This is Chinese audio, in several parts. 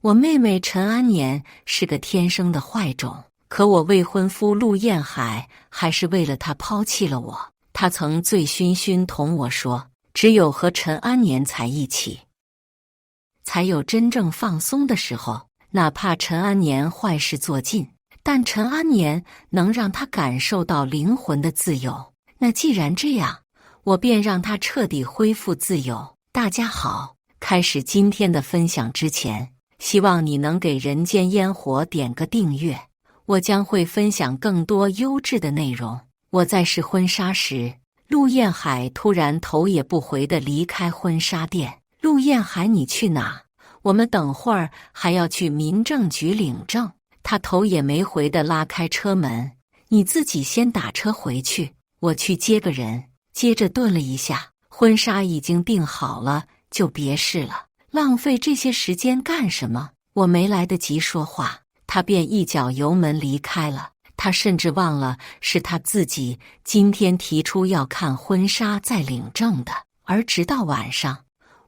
我妹妹陈安年是个天生的坏种，可我未婚夫陆彦海还是为了她抛弃了我。他曾醉醺醺同我说，只有和陈安年在一起，才有真正放松的时候。哪怕陈安年坏事做尽，但陈安年能让他感受到灵魂的自由。那既然这样，我便让他彻底恢复自由。大家好，开始今天的分享之前，希望你能给人间烟火点个订阅，我将会分享更多优质的内容。我在试婚纱时，陆彦海突然头也不回地离开婚纱店。陆彦海，你去哪？我们等会儿还要去民政局领证。他头也没回地拉开车门，你自己先打车回去，我去接个人。接着顿了一下，婚纱已经订好了，就别试了，浪费这些时间干什么？我没来得及说话，他便一脚油门离开了。他甚至忘了是他自己今天提出要看婚纱再领证的，而直到晚上，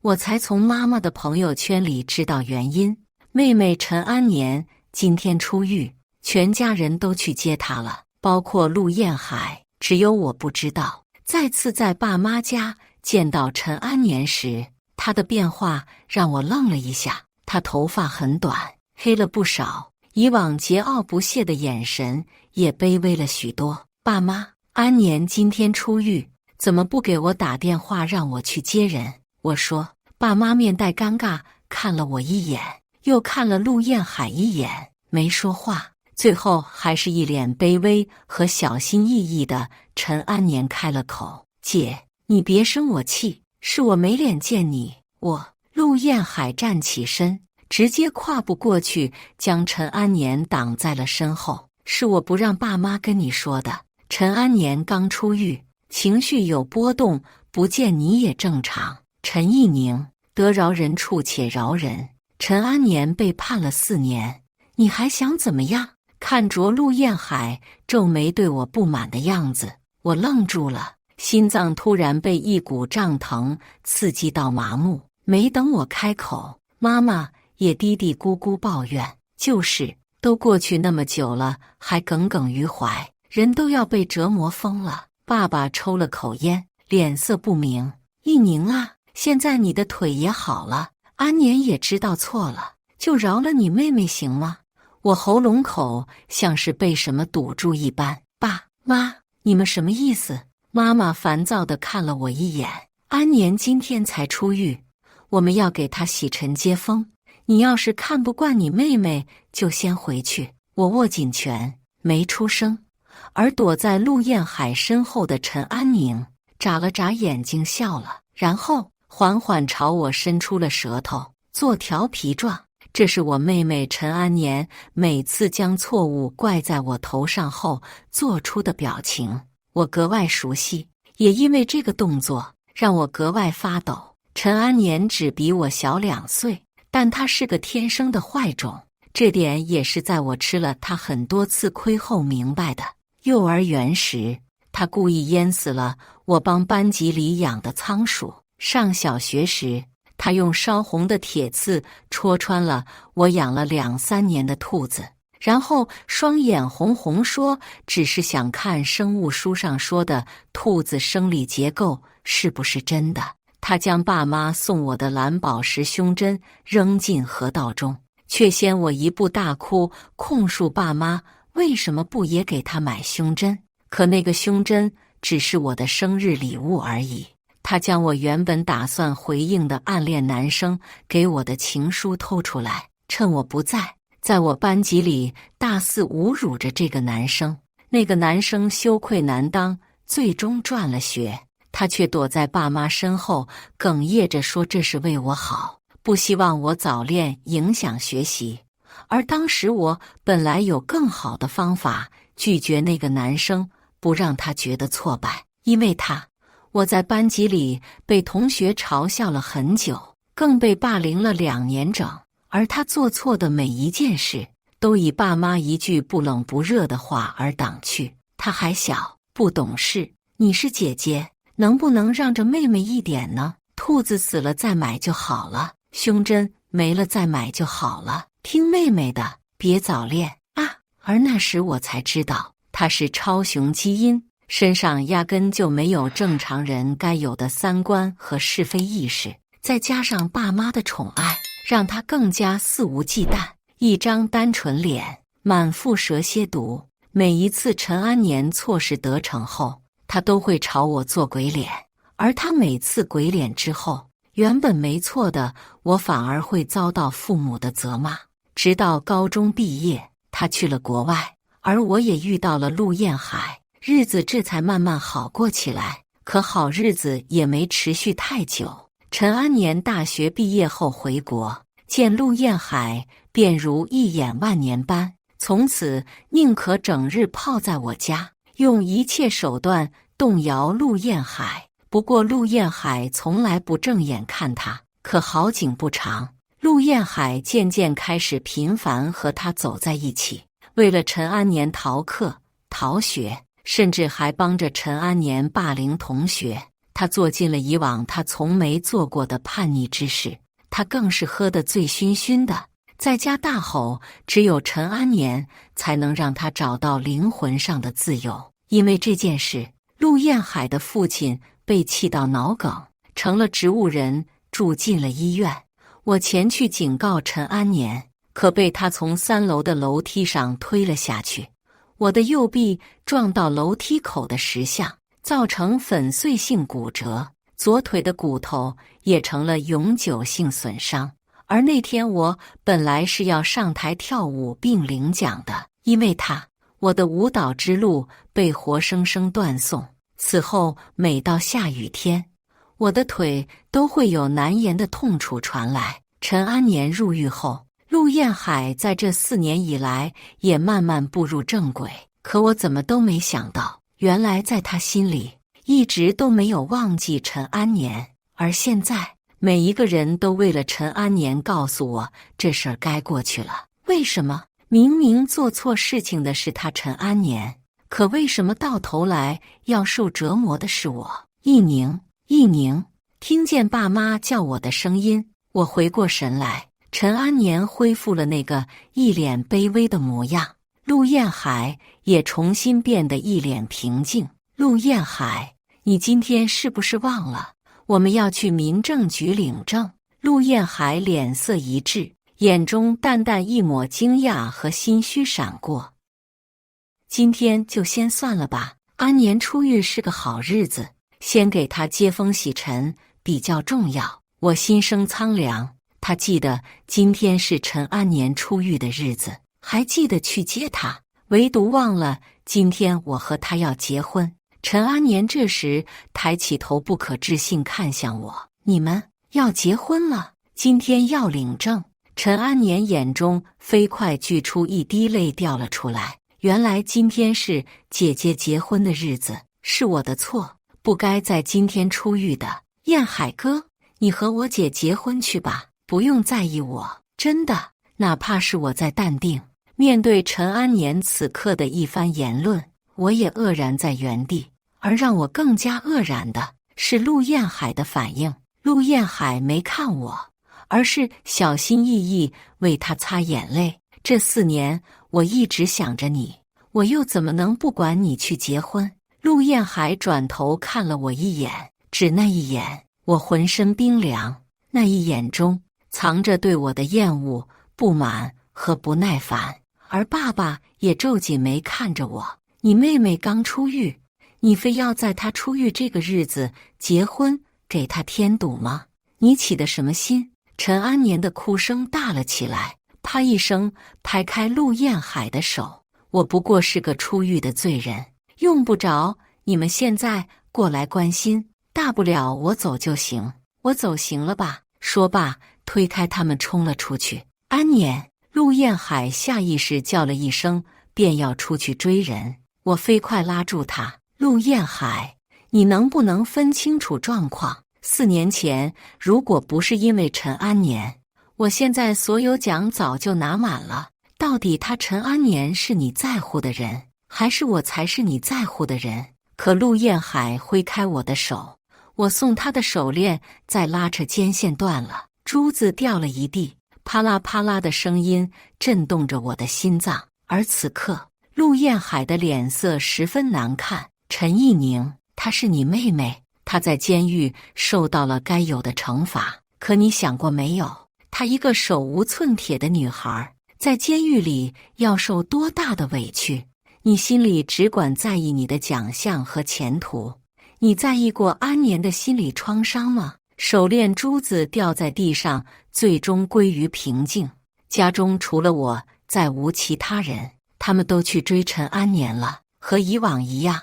我才从妈妈的朋友圈里知道原因。妹妹陈安年今天出狱，全家人都去接她了，包括陆彦海，只有我不知道。再次在爸妈家见到陈安年时，他的变化让我愣了一下。他头发很短，黑了不少，以往桀骜不屑的眼神也卑微了许多。爸妈，安年今天出狱，怎么不给我打电话让我去接人？我说。爸妈面带尴尬看了我一眼，又看了陆彦海一眼，没说话。最后还是一脸卑微和小心翼翼的陈安年开了口：姐，你别生我气，是我没脸见你。陆彦海站起身，直接跨步过去，将陈安年挡在了身后。是我不让爸妈跟你说的。陈安年刚出狱，情绪有波动，不见你也正常。陈一宁，得饶人处且饶人。陈安年被判了4年，你还想怎么样？看着陆彦海皱眉对我不满的样子，我愣住了，心脏突然被一股胀疼刺激到麻木。没等我开口，妈妈也嘀嘀咕咕抱怨，就是都过去那么久了，还耿耿于怀，人都要被折磨疯了。爸爸抽了口烟，脸色不明。一宁啊，现在你的腿也好了，安年也知道错了，就饶了你妹妹行吗？我喉咙口像是被什么堵住一般。爸妈，你们什么意思？妈妈烦躁地看了我一眼。安年今天才出狱，我们要给她洗尘接风，你要是看不惯你妹妹，就先回去。我握紧拳，没出声。而躲在陆彦海身后的陈安宁眨了眨眼睛笑了，然后缓缓朝我伸出了舌头，做调皮状。这是我妹妹陈安年每次将错误怪在我头上后做出的表情，我格外熟悉，也因为这个动作让我格外发抖。陈安年只比我小2岁，但他是个天生的坏种，这点也是在我吃了他很多次亏后明白的。幼儿园时，他故意淹死了我帮班级里养的仓鼠；上小学时，他用烧红的铁刺戳穿了我养了2、3年的兔子，然后双眼红红说只是想看生物书上说的兔子生理结构是不是真的。他将爸妈送我的蓝宝石胸针扔进河道中，却先我一步大哭，控诉爸妈为什么不也给他买胸针。可那个胸针只是我的生日礼物而已。他将我原本打算回应的暗恋男生给我的情书偷出来，趁我不在，在我班级里大肆侮辱着这个男生。那个男生羞愧难当，最终转了学。他却躲在爸妈身后，哽咽着说这是为我好，不希望我早恋影响学习。而当时我本来有更好的方法拒绝那个男生，不让他觉得挫败。因为我在班级里被同学嘲笑了很久，更被霸凌了2年整。而他做错的每一件事，都以爸妈一句不冷不热的话而挡去。他还小，不懂事，你是姐姐，能不能让着妹妹一点呢？兔子死了再买就好了，胸针没了再买就好了。听妹妹的，别早恋啊！而那时我才知道，他是超雄基因，身上压根就没有正常人该有的三观和是非意识，再加上爸妈的宠爱，让他更加肆无忌惮。一张单纯脸，满腹蛇蝎毒。每一次陈安年错事得逞后，他都会朝我做鬼脸，而他每次鬼脸之后，原本没错的我反而会遭到父母的责骂。直到高中毕业，他去了国外，而我也遇到了陆燕海，日子这才慢慢好过起来。可好日子也没持续太久。陈安年大学毕业后回国，见陆燕海便如一眼万年般，从此宁可整日泡在我家，用一切手段动摇陆燕海。不过陆燕海从来不正眼看他。可好景不长，陆燕海渐渐开始频繁和他走在一起，为了陈安年逃课、逃学，甚至还帮着陈安年霸凌同学。他做尽了以往他从没做过的叛逆之事，他更是喝得醉醺醺的，在家大吼，只有陈安年才能让他找到灵魂上的自由。因为这件事，陆燕海的父亲被气到脑梗，成了植物人，住进了医院。我前去警告陈安年，可被他从3楼的楼梯上推了下去。我的右臂撞到楼梯口的石像，造成粉碎性骨折，左腿的骨头也成了永久性损伤。而那天我本来是要上台跳舞并领奖的，因为我的舞蹈之路被活生生断送。此后每到下雨天，我的腿都会有难言的痛楚传来。陈安年入狱后，陆燕海在这4年以来也慢慢步入正轨。可我怎么都没想到，原来在他心里一直都没有忘记陈安年。而现在每一个人都为了陈安年告诉我，这事儿该过去了。为什么明明做错事情的是他陈安年，可为什么到头来要受折磨的是我？一宁，听见爸妈叫我的声音，我回过神来，陈安年恢复了那个一脸卑微的模样，陆燕海也重新变得一脸平静。陆燕海，你今天是不是忘了我们要去民政局领证？陆燕海脸色一滞，眼中淡淡一抹惊讶和心虚闪过。今天就先算了吧，安年出狱是个好日子，先给他接风洗尘比较重要。我心生苍凉，他记得今天是陈安年出狱的日子，还记得去接他，唯独忘了今天我和他要结婚。陈安年这时抬起头，不可置信看向我：你们要结婚了？今天要领证？陈安年眼中飞快聚出一滴泪掉了出来。原来今天是姐姐结婚的日子，是我的错，不该在今天出狱的。燕海哥，你和我姐结婚去吧，不用在意我，真的。哪怕是我在淡定面对陈安年此刻的一番言论，我也愕然在原地。而让我更加愕然的是陆燕海的反应。陆燕海没看我，而是小心翼翼为他擦眼泪。这4年我一直想着你，我又怎么能不管你去结婚？陆燕海转头看了我一眼，只那一眼，我浑身冰凉。那一眼中藏着对我的厌恶、不满和不耐烦。而爸爸也皱紧眉看着我：你妹妹刚出狱，你非要在她出狱这个日子结婚，给她添堵吗？你起的什么心？陈安年的哭声大了起来，啪一声拍开陆燕海的手：我不过是个出狱的罪人，用不着你们现在过来关心，大不了我走就行，我走行了吧？说罢推开他们冲了出去。安年！陆燕海下意识叫了一声，便要出去追人。我飞快拉住他：陆燕海，你能不能分清楚状况？4年前如果不是因为陈安年，我现在所有奖早就拿满了。到底他陈安年是你在乎的人，还是我才是你在乎的人？可陆燕海挥开我的手，我送他的手链在拉扯间线断了，珠子掉了一地。啪啦啪啦的声音震动着我的心脏。而此刻，陆燕海的脸色十分难看。陈意宁，她是你妹妹，她在监狱受到了该有的惩罚。可你想过没有，她一个手无寸铁的女孩，在监狱里要受多大的委屈？你心里只管在意你的奖项和前途，你在意过安年的心理创伤吗？手链珠子掉在地上，最终归于平静。家中除了我，再无其他人，他们都去追陈安年了。和以往一样，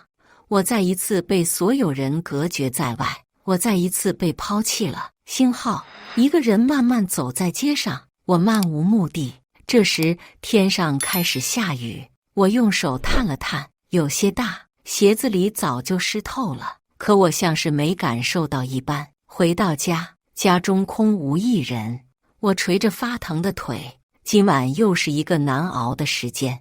我再一次被所有人隔绝在外，我再一次被抛弃了。星号一个人慢慢走在街上，我漫无目的。这时天上开始下雨，我用手探了探，有些大，鞋子里早就湿透了。可我像是没感受到一般。回到家，家中空无一人，我捶着发疼的腿。今晚又是一个难熬的时间。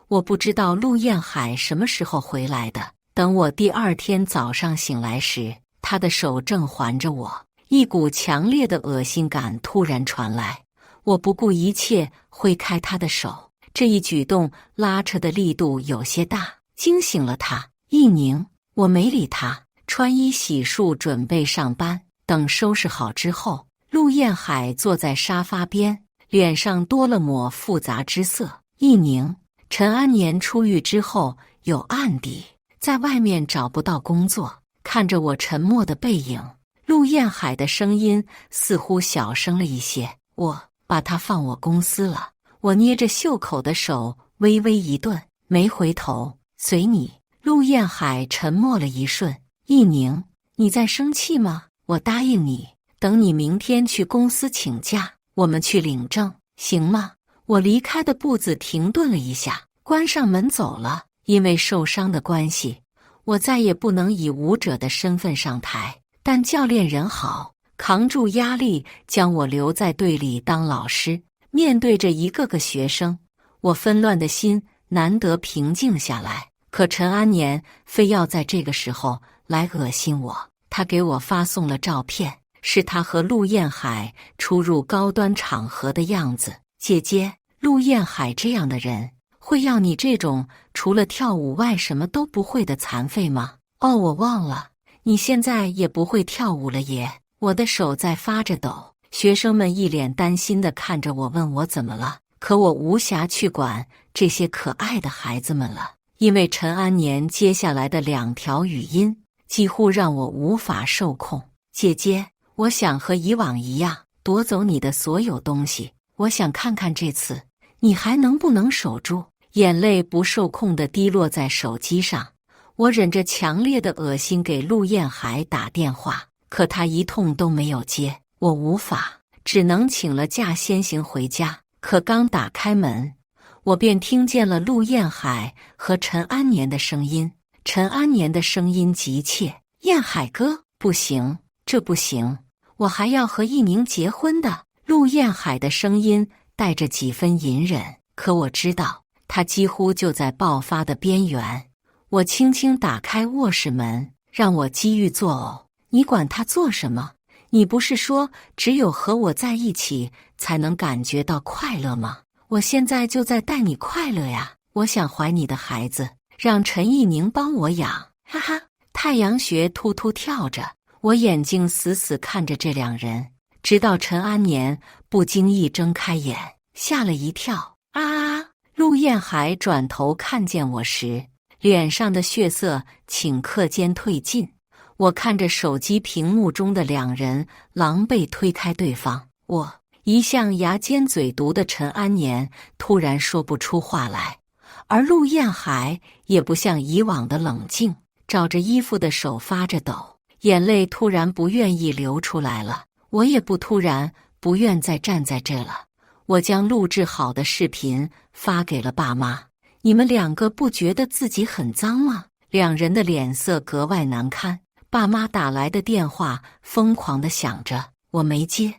我不知道陆燕海什么时候回来的。等我第二天早上醒来时，他的手正环着我。一股强烈的恶心感突然传来，我不顾一切挥开他的手。这一举动拉扯的力度有些大，惊醒了他。意宁，我没理他，穿衣洗漱准备上班。等收拾好之后，陆燕海坐在沙发边，脸上多了抹复杂之色。意宁，陈安年出狱之后有案底，在外面找不到工作。看着我沉默的背影，陆燕海的声音似乎小声了一些。我把他放我公司了。我捏着袖口的手微微一顿，没回头。随你。陆燕海沉默了一瞬。意宁，你在生气吗？我答应你，等你明天去公司请假，我们去领证，行吗？我离开的步子停顿了一下，关上门走了。因为受伤的关系，我再也不能以舞者的身份上台，但教练人好，扛住压力将我留在队里当老师。面对着一个个学生，我纷乱的心难得平静下来。可陈安年非要在这个时候来恶心我。他给我发送了照片，是他和陆燕海出入高端场合的样子。姐姐，陆燕海这样的人会要你这种除了跳舞外什么都不会的残废吗？哦，我忘了，你现在也不会跳舞了耶。我的手在发着抖。学生们一脸担心地看着我，问我怎么了。可我无暇去管这些可爱的孩子们了，因为陈安年接下来的2条语音几乎让我无法受控。姐姐，我想和以往一样夺走你的所有东西，我想看看这次你还能不能守住。眼泪不受控地滴落在手机上，我忍着强烈的恶心给陆燕海打电话，可他一通都没有接。我无法，只能请了假先行回家。可刚打开门，我便听见了陆燕海和陈安年的声音。陈安年的声音急切：燕海哥，不行，这不行，我还要和意宁结婚的。陆燕海的声音带着几分隐忍，可我知道他几乎就在爆发的边缘。我轻轻打开卧室门，让我机遇作呕。你管他做什么？你不是说只有和我在一起才能感觉到快乐吗？我现在就在带你快乐呀！我想怀你的孩子，让陈意宁帮我养。哈哈，太阳穴突突跳着，我眼睛死死看着这2人，直到陈安年不经意睁开眼，吓了一跳。啊！陆燕海转头看见我时，脸上的血色顷刻间褪尽。我看着手机屏幕中的2人狼狈推开对方，我一向牙尖嘴毒的陈安年突然说不出话来，而陆燕海也不像以往的冷静，找着衣服的手发着抖，眼泪突然不愿意流出来了。我也不突然不愿再站在这了。我将录制好的视频发给了爸妈。你们2个不觉得自己很脏吗？2人的脸色格外难堪。爸妈打来的电话疯狂地响着，我没接。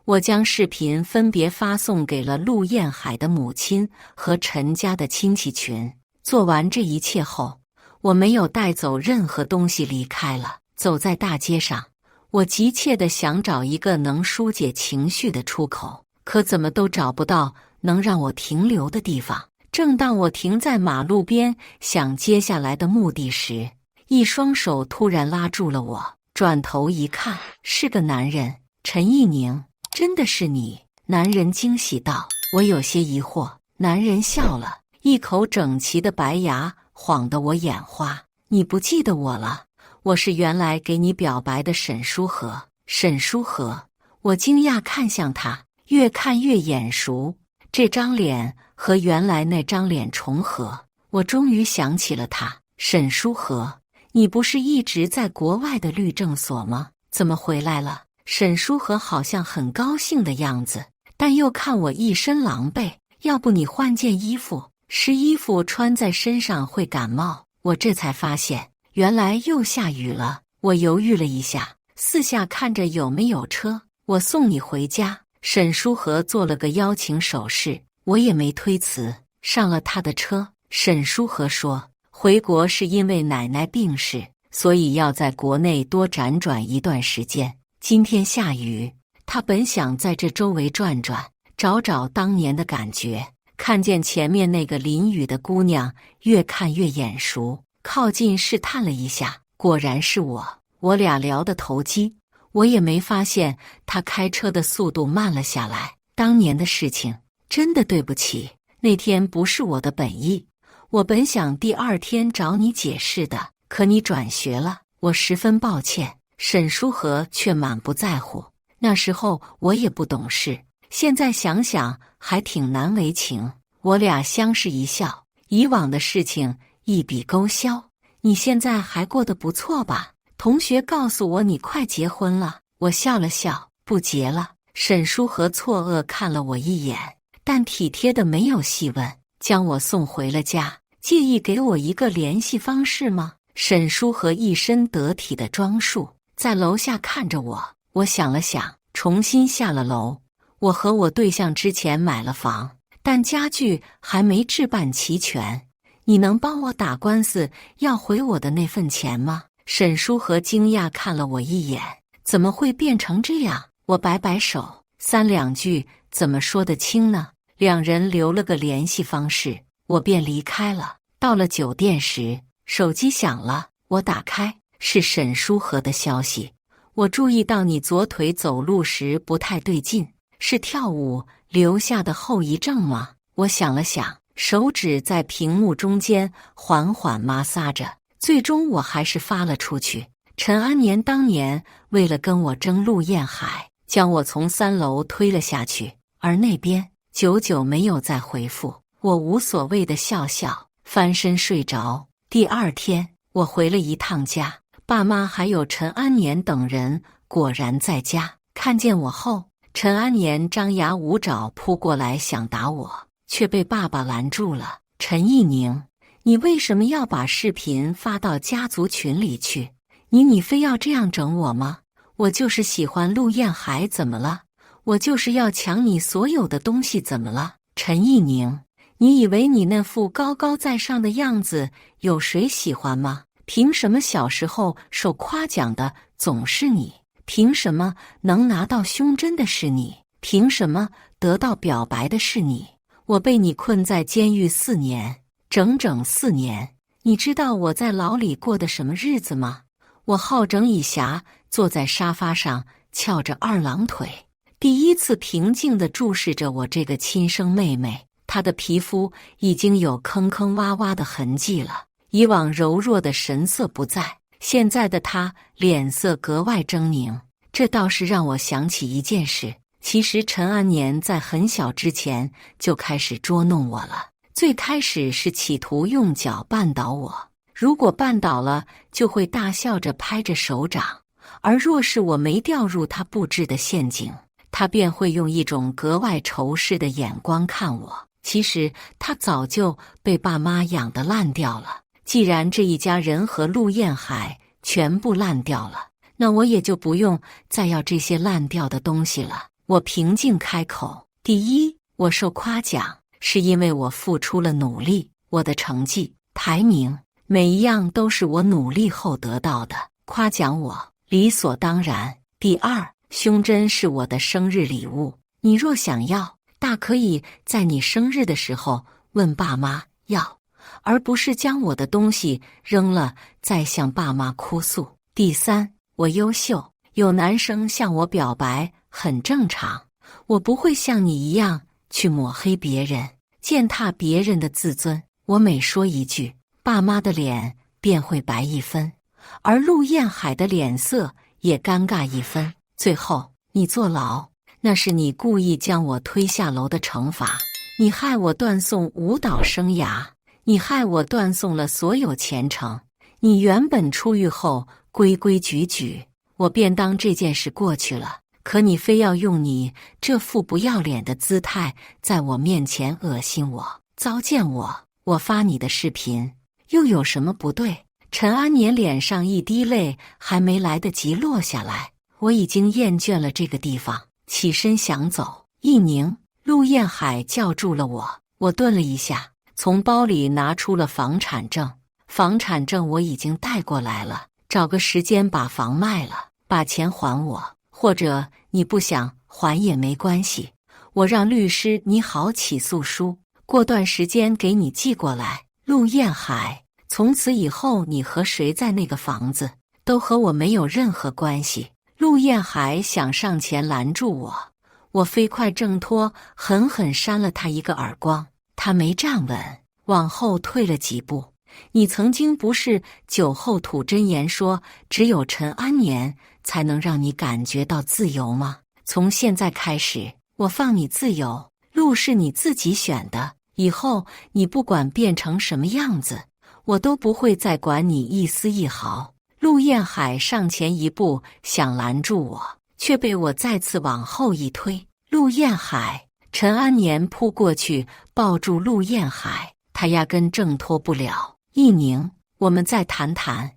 我将视频分别发送给了陆燕海的母亲和陈家的亲戚群。做完这一切后，我没有带走任何东西离开了。走在大街上，我急切地想找一个能疏解情绪的出口，可怎么都找不到能让我停留的地方。正当我停在马路边，想接下来的目的时，一双手突然拉住了我。转头一看，是个男人。陈一宁，真的是你？男人惊喜道。我有些疑惑。男人笑了，一口整齐的白牙，晃得我眼花。你不记得我了？我是原来给你表白的沈书和。沈书和？我惊讶看向他，越看越眼熟，这张脸和原来那张脸重合。我终于想起了他。沈书和，你不是一直在国外的律政所吗？怎么回来了？沈书和好像很高兴的样子，但又看我一身狼狈。要不你换件衣服，湿衣服穿在身上会感冒。我这才发现，原来又下雨了。我犹豫了一下，四下看着有没有车，我送你回家。沈书和做了个邀请手势，我也没推辞，上了他的车。沈书和说，回国是因为奶奶病逝，所以要在国内多辗转一段时间。今天下雨，他本想在这周围转转，找找当年的感觉。看见前面那个淋雨的姑娘，越看越眼熟，靠近试探了一下，果然是我。我俩聊得投机，我也没发现他开车的速度慢了下来。当年的事情，真的对不起，那天不是我的本意。我本想第二天找你解释的，可你转学了，我十分抱歉。沈书和却满不在乎。那时候我也不懂事，现在想想还挺难为情。我俩相视一笑，以往的事情一笔勾销。你现在还过得不错吧？同学告诉我你快结婚了。我笑了笑，不结了。沈书和错愕看了我一眼，但体贴的没有细问，将我送回了家。介意给我一个联系方式吗？沈书和一身得体的装束，在楼下看着我。我想了想，重新下了楼。我和我对象之前买了房，但家具还没置办齐全。你能帮我打官司要回我的那份钱吗？沈书和惊讶看了我一眼，怎么会变成这样？我摆摆手，三两句怎么说得清呢？两人留了个联系方式，我便离开了。到了酒店时，手机响了，我打开，是沈书和的消息。我注意到你左腿走路时不太对劲，是跳舞留下的后遗症吗？我想了想，手指在屏幕中间缓缓摩挲着，最终我还是发了出去。陈安年当年为了跟我争陆燕海，将我从3楼推了下去，而那边久久没有再回复。我无所谓的笑笑，翻身睡着。第二天，我回了一趟家，爸妈还有陈安年等人果然在家。看见我后，陈安年张牙舞爪扑过来想打我，却被爸爸拦住了。陈一宁，你为什么要把视频发到家族群里去？你非要这样整我吗？我就是喜欢陆燕海，怎么了？我就是要抢你所有的东西，怎么了？陈一宁，你以为你那副高高在上的样子有谁喜欢吗？凭什么小时候受夸奖的总是你？凭什么能拿到胸针的是你？凭什么得到表白的是你？我被你困在监狱4年，整整4年。你知道我在牢里过的什么日子吗？我好整以暇，坐在沙发上，翘着二郎腿，第一次平静地注视着我这个亲生妹妹。她的皮肤已经有坑坑洼洼的痕迹了，以往柔弱的神色不在，现在的她脸色格外狰狞。这倒是让我想起一件事，其实陈安年在很小之前就开始捉弄我了。最开始是企图用脚绊倒我，如果绊倒了，就会大笑着拍着手掌，而若是我没掉入他布置的陷阱，他便会用一种格外仇视的眼光看我。其实他早就被爸妈养得烂掉了，既然这一家人和陆燕海全部烂掉了，那我也就不用再要这些烂掉的东西了。我平静开口，第一，我受夸奖是因为我付出了努力，我的成绩、排名，每一样都是我努力后得到的，夸奖我理所当然。第二，胸针是我的生日礼物，你若想要，大可以在你生日的时候问爸妈要，而不是将我的东西扔了再向爸妈哭诉。第三，我优秀，有男生向我表白很正常，我不会像你一样去抹黑别人，践踏别人的自尊。我每说一句，爸妈的脸便会白一分，而陆彦海的脸色也尴尬一分。最后，你坐牢，那是你故意将我推下楼的惩罚。你害我断送舞蹈生涯，你害我断送了所有前程。你原本出狱后规规矩矩，我便当这件事过去了。可你非要用你这副不要脸的姿态在我面前恶心我、糟践我。我发你的视频又有什么不对？陈安年脸上一滴泪还没来得及落下来，我已经厌倦了这个地方，起身想走。一宁，陆彦海叫住了我。我顿了一下，从包里拿出了房产证。房产证我已经带过来了，找个时间把房卖了，把钱还我，或者你不想还也没关系，我让律师拟好起诉书，过段时间给你寄过来。陆彦海，从此以后你和谁在那个房子，都和我没有任何关系。陆彦海想上前拦住我，我飞快挣脱，狠狠扇了他一个耳光。他没站稳，往后退了几步。你曾经不是酒后吐真言说只有陈安年才能让你感觉到自由吗？从现在开始，我放你自由，路是你自己选的，以后你不管变成什么样子，我都不会再管你一丝一毫。陆彦海上前一步想拦住我，却被我再次往后一推。陆彦海，陈安年扑过去抱住陆彦海，他压根挣脱不了。一宁，我们再谈谈。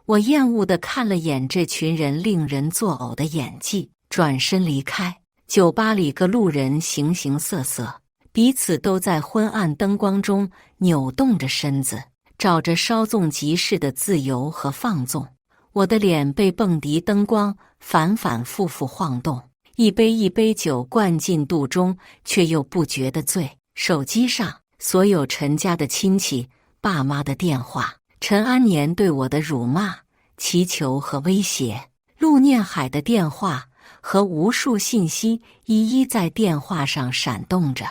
我厌恶地看了眼这群人令人作呕的演技，转身离开。酒吧里各路人形形色色，彼此都在昏暗灯光中扭动着身子，找着稍纵即逝的自由和放纵。我的脸被蹦迪灯光反反复复晃动，一杯一杯酒灌进肚中，却又不觉得醉。手机上所有陈家的亲戚、爸妈的电话，陈安年对我的辱骂、祈求和威胁，陆念海的电话和无数信息一一在电话上闪动着。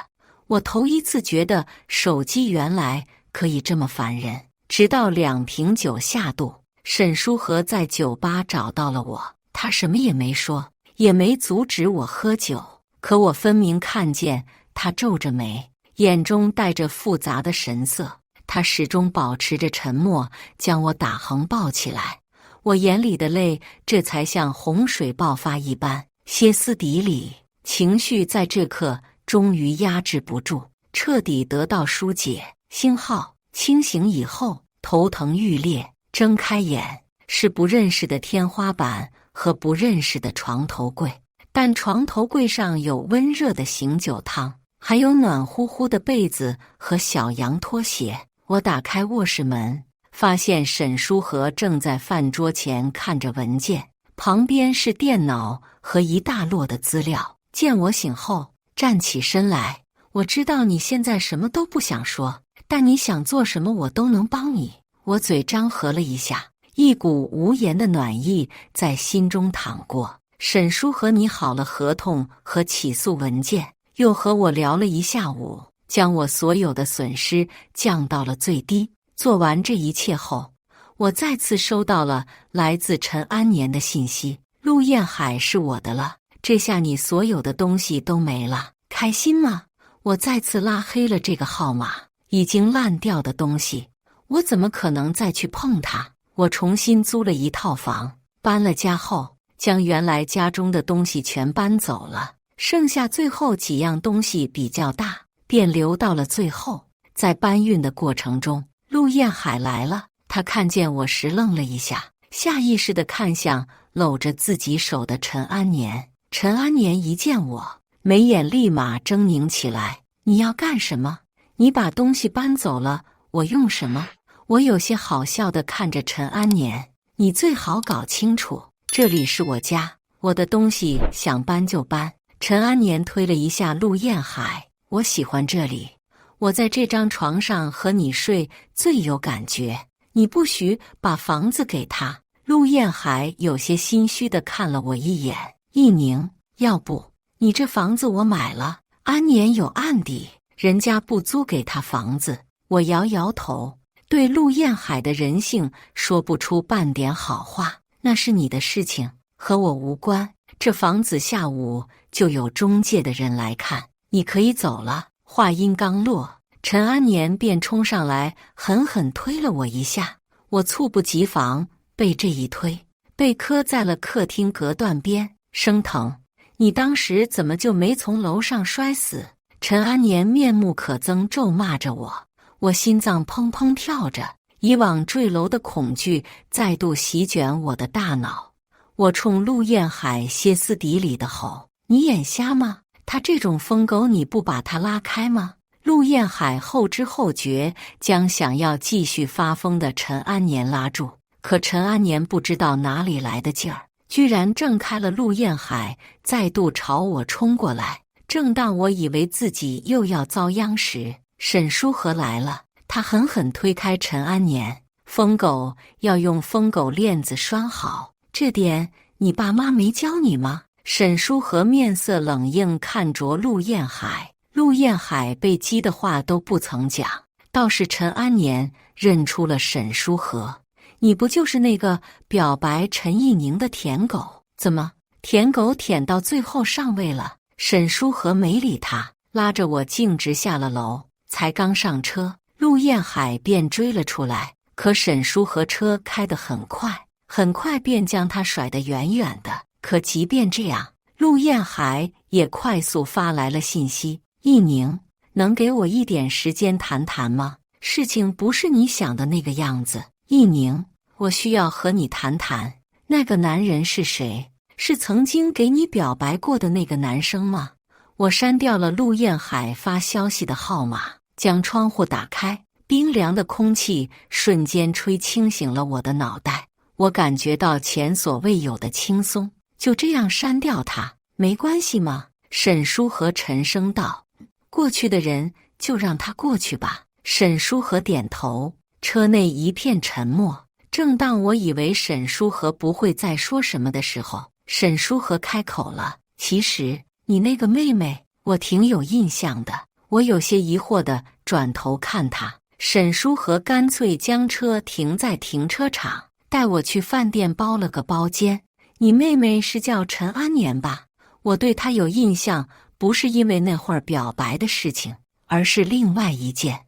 我头一次觉得手机原来可以这么烦人。直到2瓶酒下肚，沈书和在酒吧找到了我，他什么也没说，也没阻止我喝酒，可我分明看见他皱着眉，眼中带着复杂的神色。他始终保持着沉默，将我打横抱起来。我眼里的泪这才像洪水爆发一般歇斯底里，情绪在这刻终于压制不住，彻底得到疏解。星号清醒以后，头疼欲裂，睁开眼是不认识的天花板和不认识的床头柜，但床头柜上有温热的醒酒汤，还有暖乎乎的被子和小羊拖鞋。我打开卧室门，发现沈书和正在饭桌前看着文件，旁边是电脑和一大摞的资料。见我醒后，站起身来。我知道你现在什么都不想说，但你想做什么我都能帮你。我嘴张合了一下，一股无言的暖意在心中淌过。沈书和拟好了合同和起诉文件，又和我聊了一下午，将我所有的损失降到了最低。做完这一切后，我再次收到了来自陈安年的信息：陆彦海是我的了，这下你所有的东西都没了，开心吗？我再次拉黑了这个号码，已经烂掉的东西，我怎么可能再去碰它？我重新租了一套房，搬了家后，将原来家中的东西全搬走了，剩下最后几样东西比较大，便留到了最后。在搬运的过程中，陆彦海来了，他看见我时愣了一下，下意识地看向搂着自己手的陈安年。陈安年一见我，眉眼立马狰狞起来：你要干什么？你把东西搬走了，我用什么？我有些好笑地看着陈安年：你最好搞清楚，这里是我家，我的东西想搬就搬，陈安年推了一下陆燕海，我喜欢这里，我在这张床上和你睡最有感觉，你不许把房子给他。陆燕海有些心虚地看了我一眼，一宁，要不你这房子我买了，安年有案底，人家不租给他房子。我摇摇头，对陆燕海的人性说不出半点好话，那是你的事情，和我无关。这房子下午就有中介的人来看，你可以走了。话音刚落，陈安年便冲上来，狠狠推了我一下，我猝不及防，被这一推，被磕在了客厅隔断边，生疼。你当时怎么就没从楼上摔死？陈安年面目可憎，咒骂着我，我心脏砰砰跳着，以往坠楼的恐惧再度席卷我的大脑。我冲陆燕海歇斯底里的吼：“你眼瞎吗？他这种疯狗你不把他拉开吗？”陆燕海后知后觉，将想要继续发疯的陈安年拉住，可陈安年不知道哪里来的劲儿，居然挣开了陆燕海，再度朝我冲过来。正当我以为自己又要遭殃时，沈书和来了，他狠狠推开陈安年：“疯狗要用疯狗链子拴好，这点你爸妈没教你吗？”沈书和面色冷硬看着陆燕海，陆燕海被激的话都不曾讲，倒是陈安年认出了沈书和：“你不就是那个表白陈意宁的舔狗？怎么舔狗舔到最后上位了？”沈书和没理他，拉着我径直下了楼。才刚上车，陆燕海便追了出来，可沈书和车开得很快，很快便将他甩得远远的。可即便这样，陆燕海也快速发来了信息：“意宁，能给我一点时间谈谈吗？事情不是你想的那个样子。意宁，我需要和你谈谈，那个男人是谁？是曾经给你表白过的那个男生吗？”我删掉了陆燕海发消息的号码，将窗户打开，冰凉的空气瞬间吹清醒了我的脑袋。我感觉到前所未有的轻松。就这样删掉他，没关系吗？沈书和沉声道：“过去的人就让他过去吧。”沈书和点头。车内一片沉默。正当我以为沈书和不会再说什么的时候，沈书和开口了：“其实你那个妹妹，我挺有印象的。”我有些疑惑地转头看他，沈书和干脆将车停在停车场，带我去饭店包了个包间。“你妹妹是叫陈安年吧？”我对她有印象，不是因为那会儿表白的事情，而是另外一件。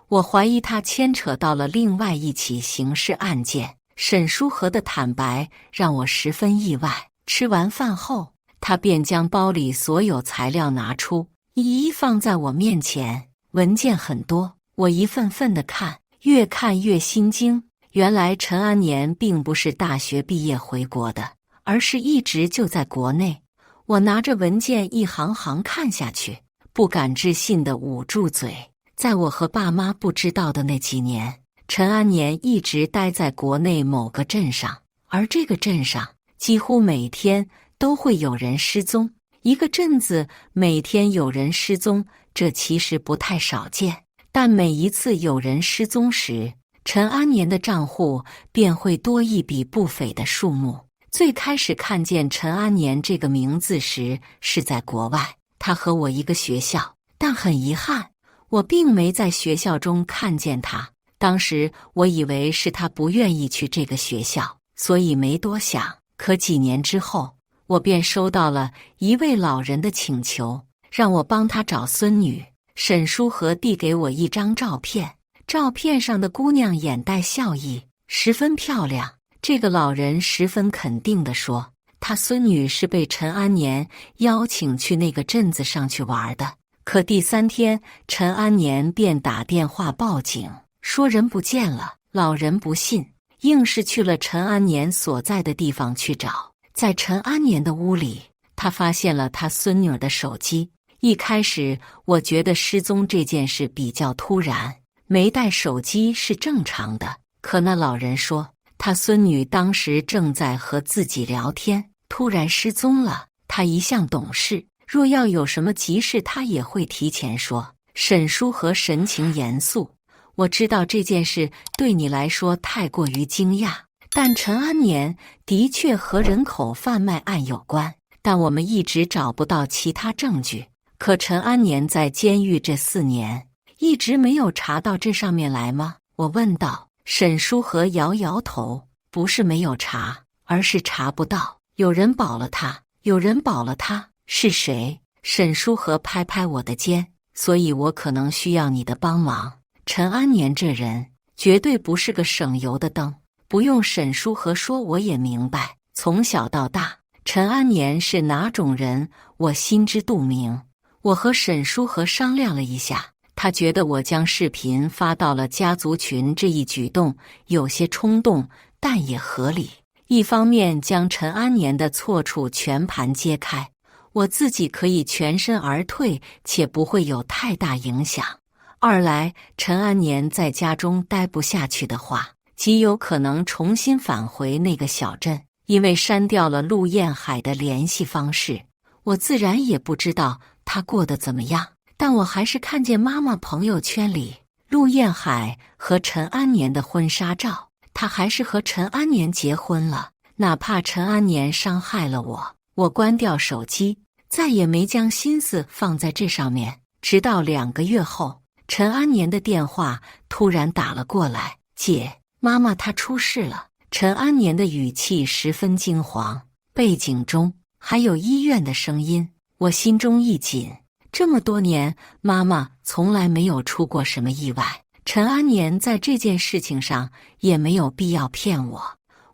我怀疑她牵扯到了另外一起刑事案件。沈书和的坦白让我十分意外。吃完饭后，他便将包里所有材料拿出，一一放在我面前。文件很多，我一份份地看，越看越心惊。原来陈安年并不是大学毕业回国的，而是一直就在国内。我拿着文件一行行看下去，不敢置信地捂住嘴。在我和爸妈不知道的那几年，陈安年一直待在国内某个镇上，而这个镇上几乎每天都会有人失踪。一个镇子每天有人失踪，这其实不太少见，但每一次有人失踪时，陈安年的账户便会多一笔不菲的数目。最开始看见陈安年这个名字时是在国外，他和我一个学校，但很遗憾，我并没在学校中看见他。当时我以为是他不愿意去这个学校，所以没多想。可几年之后，我便收到了一位老人的请求，让我帮他找孙女。沈书和递给我一张照片，照片上的姑娘眼带笑意，十分漂亮。这个老人十分肯定地说，他孙女是被陈安年邀请去那个镇子上去玩的。可第3天，陈安年便打电话报警，说人不见了。老人不信，硬是去了陈安年所在的地方去找。在陈安年的屋里，他发现了他孙女的手机。一开始我觉得失踪这件事比较突然，没带手机是正常的。可那老人说，他孙女当时正在和自己聊天，突然失踪了。他一向懂事，若要有什么急事，他也会提前说。沈书和神情严肃：我知道这件事对你来说太过于惊讶，但陈安年的确和人口贩卖案有关，但我们一直找不到其他证据。可陈安年在监狱这4年，一直没有查到这上面来吗？我问道。沈书和摇摇头：不是没有查，而是查不到。有人保了他，有人保了他，是谁？沈书和拍拍我的肩：所以我可能需要你的帮忙。陈安年这人绝对不是个省油的灯。不用沈书和说，我也明白，从小到大，陈安年是哪种人，我心知肚明。我和沈书和商量了一下，他觉得我将视频发到了家族群这一举动有些冲动，但也合理。一方面将陈安年的错处全盘揭开，我自己可以全身而退，且不会有太大影响。二来，陈安年在家中待不下去的话，极有可能重新返回那个小镇，因为删掉了陆彦海的联系方式，我自然也不知道他过得怎么样。但我还是看见妈妈朋友圈里陆彦海和陈安年的婚纱照，他还是和陈安年结婚了。哪怕陈安年伤害了我，我关掉手机，再也没将心思放在这上面。直到2个月后，陈安年的电话突然打了过来：姐，妈妈她出事了。陈安年的语气十分惊惶，背景中还有医院的声音。我心中一紧，这么多年，妈妈从来没有出过什么意外，陈安年在这件事情上也没有必要骗我。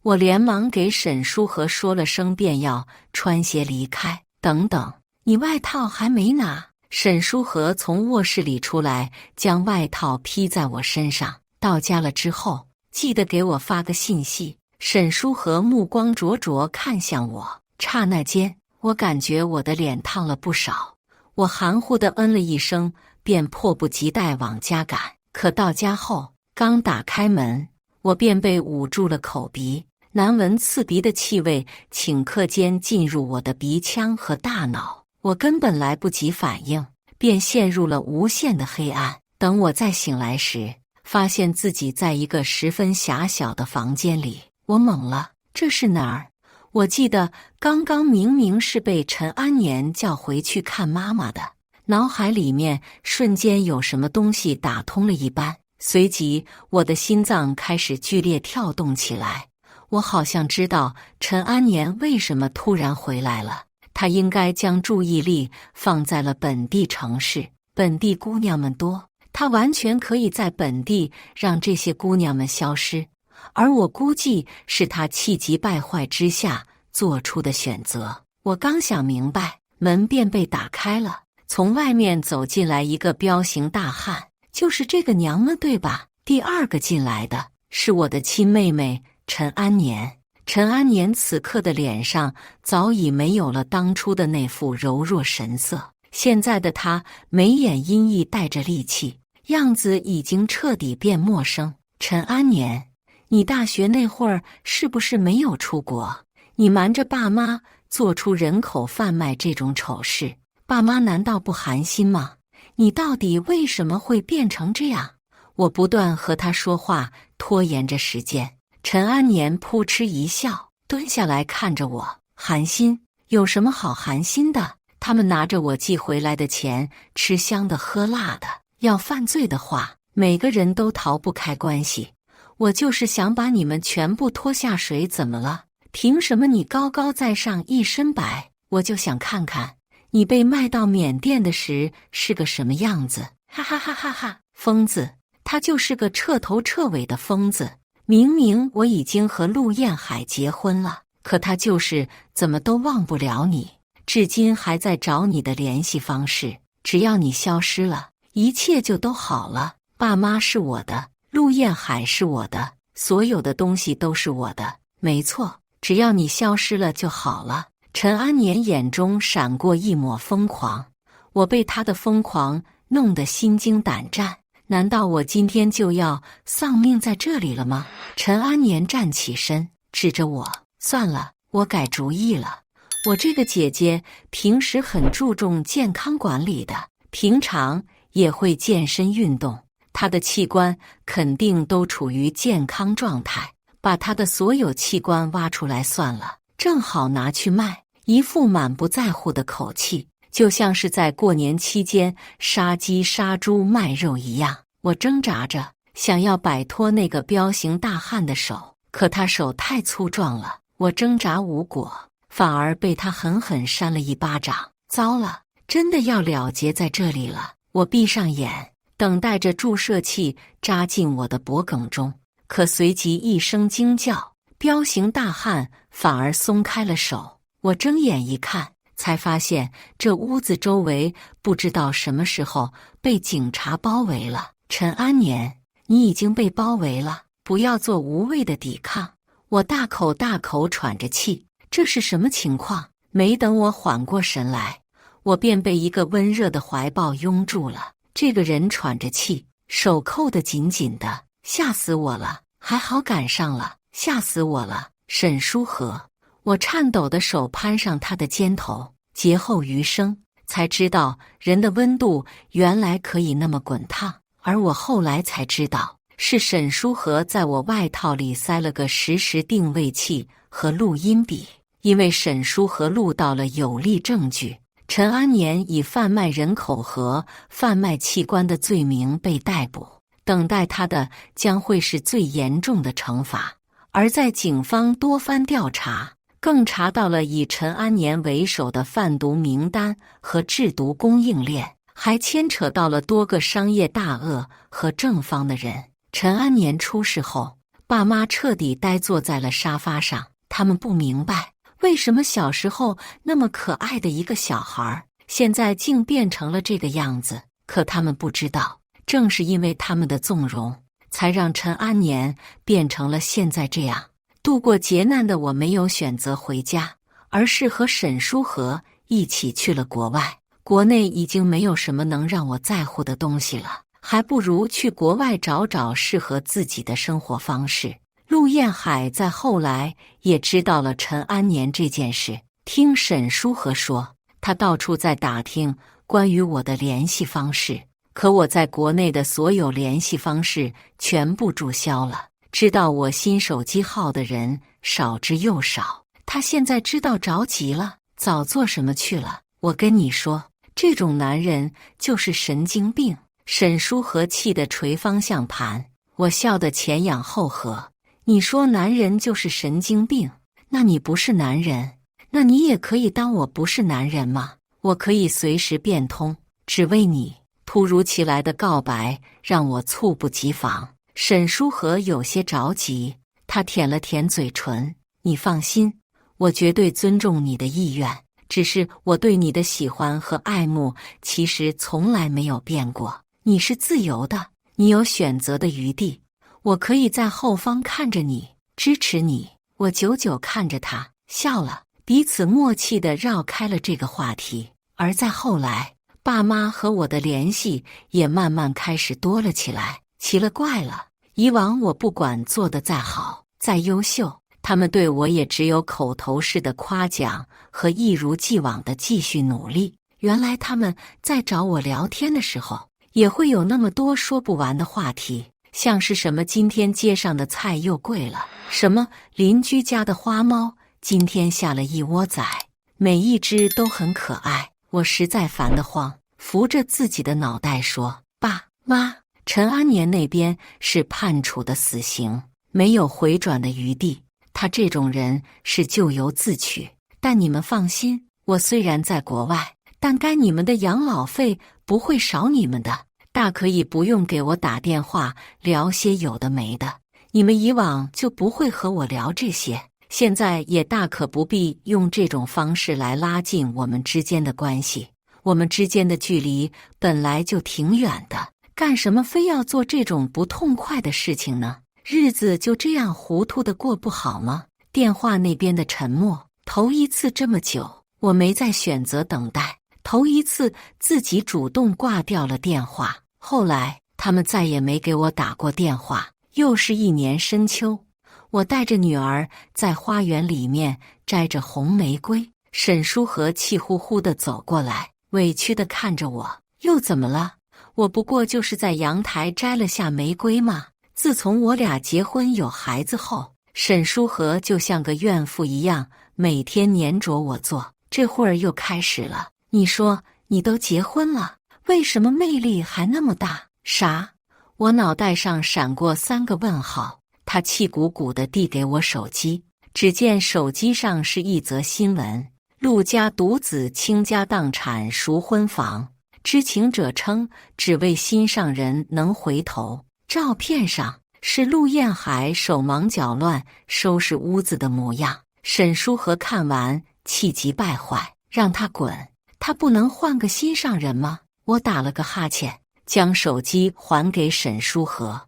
我连忙给沈书和说了声便要穿鞋离开。等等，你外套还没拿？沈书和从卧室里出来，将外套披在我身上。到家了之后，记得给我发个信息。沈书和目光灼灼看向我，刹那间，我感觉我的脸烫了不少。我含糊地嗯了一声，便迫不及待往家赶。可到家后，刚打开门，我便被捂住了口鼻，难闻刺鼻的气味顷刻间进入我的鼻腔和大脑，我根本来不及反应，便陷入了无限的黑暗。等我再醒来时，发现自己在一个十分狭小的房间里，我懵了，这是哪儿？我记得刚刚明明是被陈安年叫回去看妈妈的，脑海里面瞬间有什么东西打通了一般，随即我的心脏开始剧烈跳动起来。我好像知道陈安年为什么突然回来了，他应该将注意力放在了本地城市，本地姑娘们多，他完全可以在本地让这些姑娘们消失。而我估计是他气急败坏之下做出的选择。我刚想明白，门便被打开了，从外面走进来一个彪形大汉，就是这个娘们对吧？第2个进来的是我的亲妹妹陈安年。陈安年此刻的脸上早已没有了当初的那副柔弱神色，现在的她眉眼阴翳，带着戾气，样子已经彻底变陌生。陈安年，你大学那会儿是不是没有出国？你瞒着爸妈做出人口贩卖这种丑事，爸妈难道不寒心吗？你到底为什么会变成这样？我不断和他说话，拖延着时间。陈安年扑哧一笑，蹲下来看着我：寒心？有什么好寒心的？他们拿着我寄回来的钱，吃香的喝辣的，要犯罪的话，每个人都逃不开关系。我就是想把你们全部拖下水，怎么了？凭什么你高高在上一身白？我就想看看你被卖到缅甸的时是个什么样子！哈哈哈哈哈！疯子，他就是个彻头彻尾的疯子。明明我已经和陆彦海结婚了，可他就是怎么都忘不了你，至今还在找你的联系方式。只要你消失了，一切就都好了。爸妈是我的，陆彦海是我的，所有的东西都是我的。没错，只要你消失了就好了。陈安年眼中闪过一抹疯狂，我被他的疯狂弄得心惊胆战。难道我今天就要丧命在这里了吗？陈安年站起身，指着我：算了，我改主意了。我这个姐姐平时很注重健康管理的，平常也会健身运动，她的器官肯定都处于健康状态，把她的所有器官挖出来算了，正好拿去卖，一副满不在乎的口气，就像是在过年期间杀鸡杀猪卖肉一样。我挣扎着想要摆脱那个彪形大汉的手，可他手太粗壮了，我挣扎无果，反而被他狠狠扇了一巴掌。糟了，真的要了结在这里了。我闭上眼，等待着注射器扎进我的脖颈中，可随即一声惊叫，彪形大汉反而松开了手。我睁眼一看，才发现这屋子周围不知道什么时候被警察包围了。陈安年，你已经被包围了，不要做无谓的抵抗。我大口大口喘着气，这是什么情况？没等我缓过神来，我便被一个温热的怀抱拥住了。这个人喘着气，手扣得紧紧的，吓死我了！还好赶上了，吓死我了！沈书和，我颤抖的手攀上他的肩头，劫后余生才知道人的温度原来可以那么滚烫。而我后来才知道，是沈书和在我外套里塞了个实时定位器和录音笔，因为沈书和录到了有力证据，陈安年以贩卖人口和贩卖器官的罪名被逮捕，等待他的将会是最严重的惩罚。而在警方多番调查，更查到了以陈安年为首的贩毒名单和制毒供应链，还牵扯到了多个商业大鳄和正方的人。陈安年出事后，爸妈彻底呆坐在了沙发上，他们不明白为什么小时候那么可爱的一个小孩，现在竟变成了这个样子。可他们不知道，正是因为他们的纵容，才让陈安年变成了现在这样。度过劫难的我没有选择回家，而是和沈书和一起去了国外。国内已经没有什么能让我在乎的东西了，还不如去国外找找适合自己的生活方式。陆彦海在后来也知道了陈安年这件事，听沈书和说，他到处在打听关于我的联系方式，可我在国内的所有联系方式全部注销了，知道我新手机号的人少之又少。他现在知道着急了，早做什么去了。我跟你说，这种男人就是神经病。沈书和气得捶方向盘，我笑得前仰后合。你说男人就是神经病，那你不是男人，那你也可以当我不是男人吗？我可以随时变通，只为你。突如其来的告白让我猝不及防。沈书和有些着急，他舔了舔嘴唇，你放心，我绝对尊重你的意愿，只是我对你的喜欢和爱慕其实从来没有变过。你是自由的，你有选择的余地，我可以在后方看着你，支持你。我久久看着他，笑了，彼此默契地绕开了这个话题。而在后来，爸妈和我的联系也慢慢开始多了起来。奇了怪了，以往我不管做得再好再优秀，他们对我也只有口头式的夸奖和一如既往的继续努力。原来他们在找我聊天的时候，也会有那么多说不完的话题，像是什么今天街上的菜又贵了，什么邻居家的花猫今天下了一窝崽，每一只都很可爱。我实在烦得慌，扶着自己的脑袋说，爸妈，陈安年那边是判处的死刑，没有回转的余地，他这种人是咎由自取。但你们放心，我虽然在国外，但该你们的养老费不会少你们的，大可以不用给我打电话聊些有的没的，你们以往就不会和我聊这些，现在也大可不必用这种方式来拉近我们之间的关系。我们之间的距离本来就挺远的，干什么非要做这种不痛快的事情呢？日子就这样糊涂的过不好吗？电话那边的沉默，头一次这么久，我没再选择等待，头一次自己主动挂掉了电话。后来他们再也没给我打过电话。又是一年深秋，我带着女儿在花园里面摘着红玫瑰，沈书和气呼呼地走过来，委屈地看着我，又怎么了？我不过就是在阳台摘了下玫瑰嘛。自从我俩结婚有孩子后，沈书和就像个怨妇一样，每天黏着我做。这会儿又开始了。你说你都结婚了，为什么魅力还那么大？啥？我脑袋上闪过3个问号。他气鼓鼓地递给我手机，只见手机上是一则新闻：陆家独子倾家荡产赎婚房，知情者称只为心上人能回头。照片上是陆燕海手忙脚乱收拾屋子的模样。沈书和看完气急败坏，让他滚，他不能换个心上人吗？我打了个哈欠，将手机还给沈书和。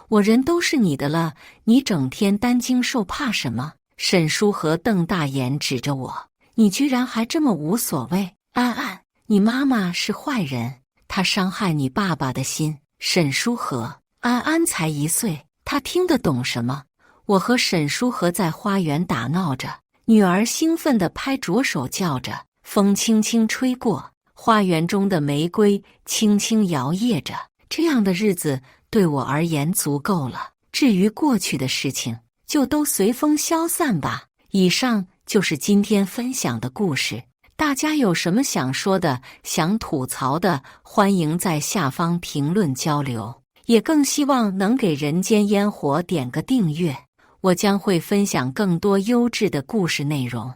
我人都是你的了，你整天担惊受怕什么？沈书和瞪大眼指着我，你居然还这么无所谓？安安，你妈妈是坏人，她伤害你爸爸的心。沈书和，安安才1岁，她听得懂什么？我和沈书和在花园打闹着，女儿兴奋地拍着手叫着，风轻轻吹过，花园中的玫瑰轻轻摇曳着。这样的日子对我而言足够了，至于过去的事情，就都随风消散吧。以上就是今天分享的故事，大家有什么想说的、想吐槽的，欢迎在下方评论交流，也更希望能给人间烟火点个订阅，我将会分享更多优质的故事内容。